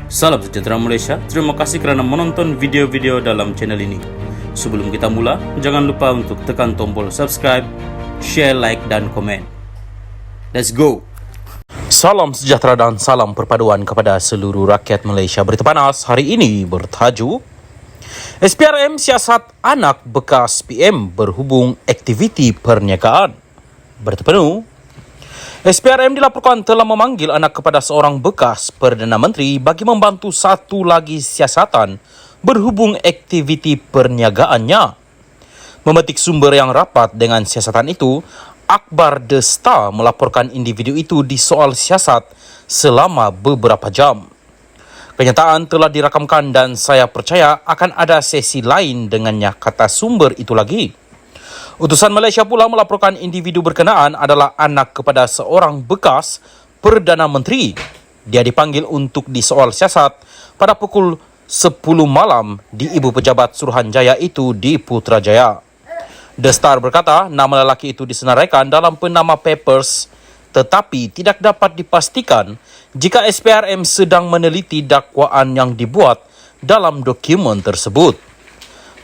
Salam sejahtera Malaysia, terima kasih kerana menonton video-video dalam channel ini. Sebelum kita mula, jangan lupa untuk tekan tombol subscribe, share, like dan komen. Let's go! Salam sejahtera dan salam perpaduan kepada seluruh rakyat Malaysia. Berita panas hari ini bertajuk SPRM siasat anak bekas PM berhubung aktiviti perniagaan. Berita penuh, SPRM dilaporkan telah memanggil anak kepada seorang bekas Perdana Menteri bagi membantu satu lagi siasatan berhubung aktiviti perniagaannya. Memetik sumber yang rapat dengan siasatan itu, Akhbar The Star melaporkan individu itu disoal siasat selama beberapa jam. Kenyataan telah dirakamkan dan saya percaya akan ada sesi lain dengannya, kata sumber itu lagi. Utusan Malaysia pula melaporkan individu berkenaan adalah anak kepada seorang bekas Perdana Menteri. Dia dipanggil untuk disoal siasat pada pukul 10 malam di Ibu Pejabat Suruhanjaya itu di Putrajaya. The Star berkata nama lelaki itu disenaraikan dalam Panama Papers tetapi tidak dapat dipastikan jika SPRM sedang meneliti dakwaan yang dibuat dalam dokumen tersebut.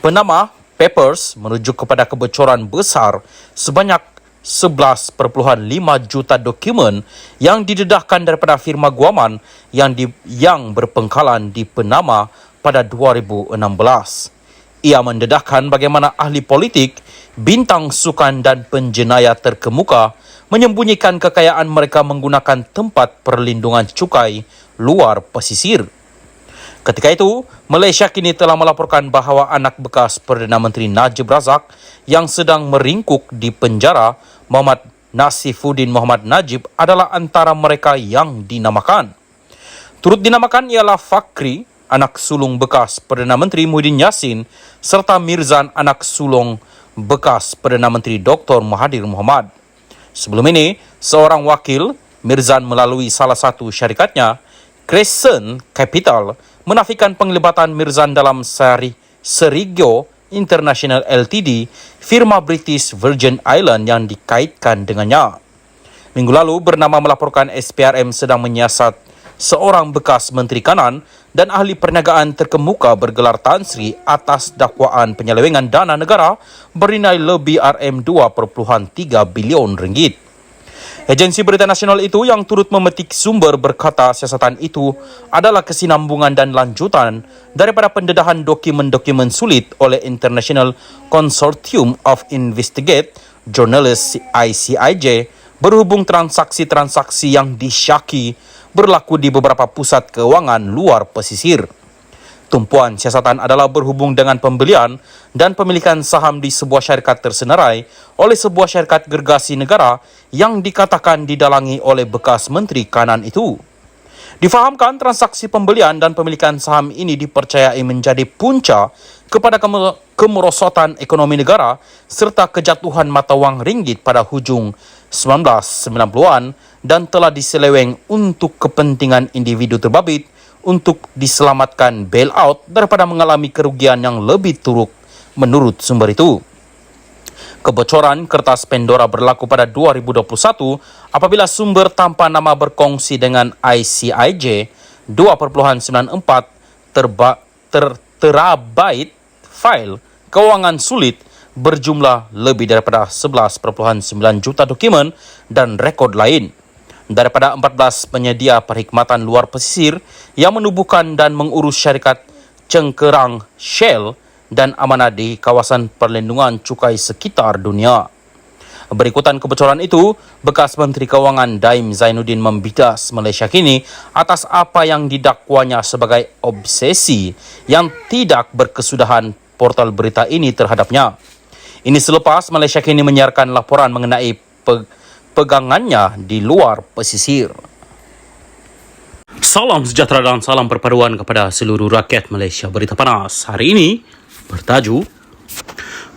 Panama Papers merujuk kepada kebocoran besar sebanyak 11.5 juta dokumen yang didedahkan daripada firma guaman yang berpengkalan di Panama pada 2016. Ia mendedahkan bagaimana ahli politik, bintang sukan dan penjenayah terkemuka menyembunyikan kekayaan mereka menggunakan tempat perlindungan cukai luar pesisir. Ketika itu, Malaysia kini telah melaporkan bahawa anak bekas Perdana Menteri Najib Razak yang sedang meringkuk di penjara, Muhammad Nasifuddin Muhammad Najib, adalah antara mereka yang dinamakan. Turut dinamakan ialah Fakri, anak sulung bekas Perdana Menteri Muhyiddin Yassin, serta Mirzan, anak sulung bekas Perdana Menteri Dr. Mahathir Mohamad. Sebelum ini, seorang wakil, Mirzan melalui salah satu syarikatnya, Crescent Capital, menafikan penglibatan Mirzan dalam Serigyo International Ltd, firma British Virgin Island yang dikaitkan dengannya. Minggu lalu, Bernama melaporkan SPRM sedang menyiasat seorang bekas Menteri Kanan dan ahli perniagaan terkemuka bergelar Tan Sri atas dakwaan penyelewengan dana negara bernilai lebih RM2.3 bilion ringgit. Agensi Berita Nasional itu yang turut memetik sumber berkata siasatan itu adalah kesinambungan dan lanjutan daripada pendedahan dokumen-dokumen sulit oleh International Consortium of Investigate Journalists ICIJ berhubung transaksi-transaksi yang disyaki berlaku di beberapa pusat keuangan luar pesisir. Tumpuan siasatan adalah berhubung dengan pembelian dan pemilikan saham di sebuah syarikat tersenarai oleh sebuah syarikat gergasi negara yang dikatakan didalangi oleh bekas Menteri Kanan itu. Difahamkan transaksi pembelian dan pemilikan saham ini dipercayai menjadi punca kepada kemerosotan ekonomi negara serta kejatuhan mata wang ringgit pada hujung 1990-an dan telah diseleweng untuk kepentingan individu terbabit untuk diselamatkan bailout daripada mengalami kerugian yang lebih teruk menurut sumber itu. Kebocoran kertas Pandora berlaku pada 2021 apabila sumber tanpa nama berkongsi dengan ICIJ 2.94 terabyte file keuangan sulit berjumlah lebih daripada 11.9 juta dokumen dan rekod lain daripada 14 penyedia perkhidmatan luar pesisir yang menubuhkan dan mengurus syarikat cengkerang Shell dan amanah di kawasan perlindungan cukai sekitar dunia. Berikutan kebocoran itu, bekas Menteri Keuangan Daim Zainuddin membidas Malaysia kini atas apa yang didakwanya sebagai obsesi yang tidak berkesudahan portal berita ini terhadapnya. Ini selepas Malaysia kini menyiarkan laporan mengenai pegangannya di luar pesisir. Salam sejahtera dan salam perpaduan kepada seluruh rakyat Malaysia. Berita panas hari ini bertajuk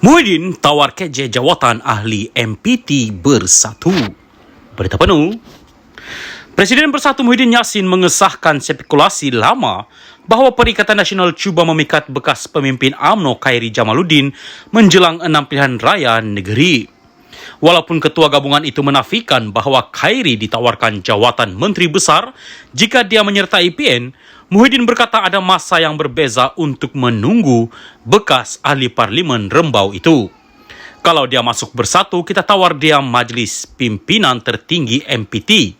Muhyiddin tawar KJ jawatan ahli MPT bersatu. Berita penuh, Presiden Bersatu Muhyiddin Yassin mengesahkan spekulasi lama bahawa Perikatan Nasional cuba memikat bekas pemimpin UMNO Khairy Jamaluddin menjelang 6 pilihan raya negeri. Walaupun ketua gabungan itu menafikan bahawa Khairy ditawarkan jawatan menteri besar jika dia menyertai PN, Muhyiddin berkata ada masa yang berbeza untuk menunggu bekas ahli parlimen Rembau itu. Kalau dia masuk Bersatu, kita tawar dia Majelis Pimpinan Tertinggi MPT.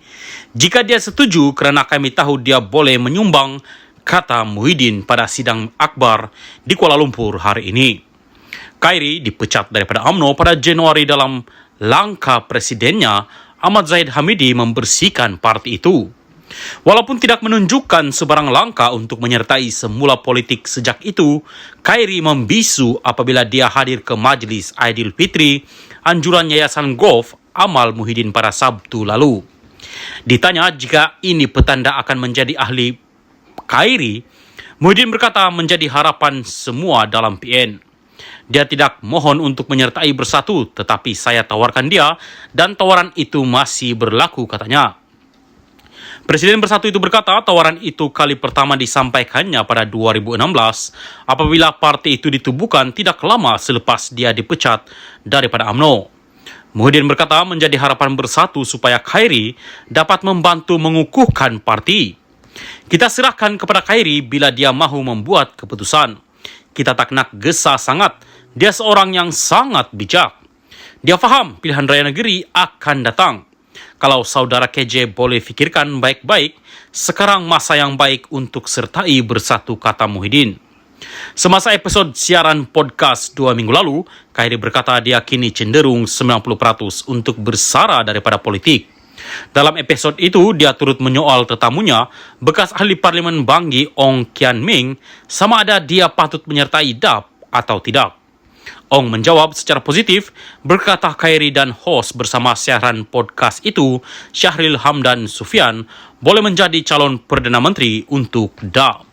Jika dia setuju, kerana kami tahu dia boleh menyumbang, kata Muhyiddin pada sidang akbar di Kuala Lumpur hari ini. Khairi dipecat daripada UMNO pada Januari dalam langkah presidennya Ahmad Zahid Hamidi membersihkan parti itu. Walaupun tidak menunjukkan sebarang langkah untuk menyertai semula politik sejak itu, Khairi membisu apabila dia hadir ke Majlis Aidilfitri anjuran Yayasan Golf Amal Muhyiddin pada Sabtu lalu. Ditanya jika ini petanda akan menjadi ahli Khairi, Muhyiddin berkata menjadi harapan semua dalam PN. Dia tidak mohon untuk menyertai Bersatu, tetapi saya tawarkan dia dan tawaran itu masih berlaku, katanya. Presiden Bersatu itu berkata tawaran itu kali pertama disampaikannya pada 2016 apabila parti itu ditubuhkan tidak lama selepas dia dipecat daripada UMNO. Muhyiddin berkata menjadi harapan Bersatu supaya Khairi dapat membantu mengukuhkan parti. Kita serahkan kepada Khairi bila dia mahu membuat keputusan. Kita tak nak gesa sangat. Dia seorang yang sangat bijak. Dia faham pilihan raya negeri akan datang. Kalau saudara KJ boleh fikirkan baik-baik, sekarang masa yang baik untuk sertai Bersatu, kata Muhyiddin. Semasa episod siaran podcast 2 minggu lalu, Khairi berkata dia kini cenderung 90% untuk bersara daripada politik. Dalam episod itu, dia turut menyoal tetamunya, bekas ahli parlimen Bangi Ong Kian Ming, sama ada dia patut menyertai DAP atau tidak. Ong menjawab secara positif, berkata Khairi dan host bersama siaran podcast itu, Syahril Hamdan Sufyan, boleh menjadi calon Perdana Menteri untuk DAP.